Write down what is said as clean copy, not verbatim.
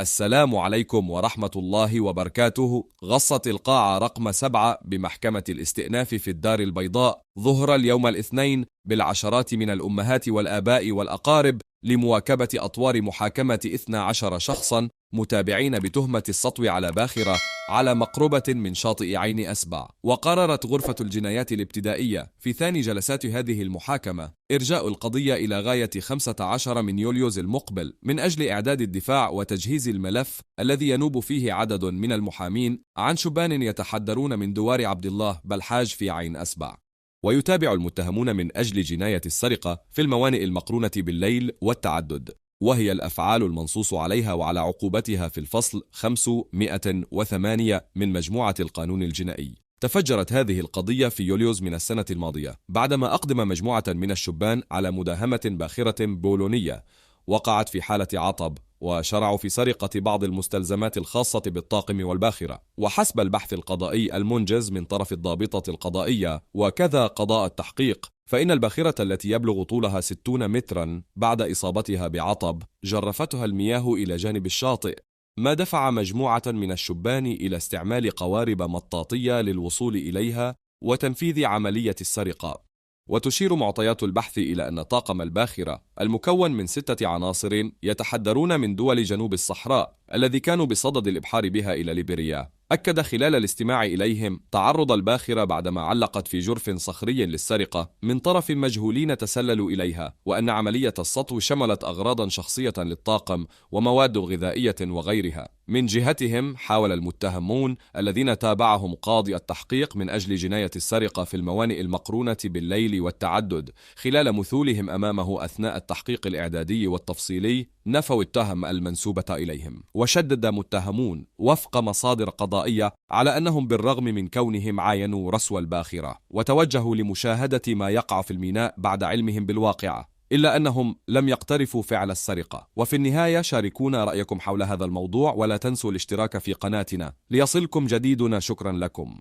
السلام عليكم ورحمة الله وبركاته. غصت القاعة رقم 7 بمحكمة الاستئناف في الدار البيضاء ظهر اليوم الاثنين بالعشرات من الأمهات والآباء والأقارب لمواكبة أطوار محاكمة 12 شخصا متابعين بتهمة السطو على باخرة على مقربة من شاطئ عين أسبع. وقررت غرفة الجنايات الابتدائية في ثاني جلسات هذه المحاكمة إرجاء القضية إلى غاية 15 من يوليوز المقبل من أجل إعداد الدفاع وتجهيز الملف الذي ينوب فيه عدد من المحامين عن شبان يتحدرون من دوار عبد الله بلحاج في عين أسبع. ويتابع المتهمون من أجل جناية السرقة في الموانئ المقرونة بالليل والتعدد، وهي الأفعال المنصوص عليها وعلى عقوبتها في الفصل 508 من مجموعة القانون الجنائي. تفجرت هذه القضية في يوليوز من السنة الماضية بعدما أقدم مجموعة من الشبان على مداهمة باخرة بولونية وقعت في حالة عطب، وشرعوا في سرقة بعض المستلزمات الخاصة بالطاقم والباخرة. وحسب البحث القضائي المنجز من طرف الضابطة القضائية وكذا قضاء التحقيق، فإن الباخرة التي يبلغ طولها 60 مترا بعد إصابتها بعطب جرفتها المياه إلى جانب الشاطئ، ما دفع مجموعة من الشبان إلى استعمال قوارب مطاطية للوصول إليها وتنفيذ عملية السرقة. وتشير معطيات البحث إلى أن طاقم الباخرة المكون من 6 عناصر يتحدرون من دول جنوب الصحراء الذي كانوا بصدد الإبحار بها إلى ليبيريا، أكد خلال الاستماع إليهم تعرض الباخرة بعدما علقت في جرف صخري للسرقة من طرف مجهولين تسللوا إليها، وأن عملية السطو شملت أغراضا شخصية للطاقم ومواد غذائية وغيرها. من جهتهم حاول المتهمون الذين تابعهم قاضي التحقيق من أجل جناية السرقة في الموانئ المقرونة بالليل والتعدد خلال مثولهم أمامه أثناء التحقيق الإعدادي والتفصيلي نفوا التهم المنسوبة إليهم. وشدد متهمون وفق مصادر قضائية على أنهم بالرغم من كونهم عاينوا رسو الباخرة وتوجهوا لمشاهدة ما يقع في الميناء بعد علمهم بالواقعة، إلا أنهم لم يقترفوا فعل السرقة. وفي النهاية شاركونا رأيكم حول هذا الموضوع ولا تنسوا الاشتراك في قناتنا ليصلكم جديدنا. شكرا لكم.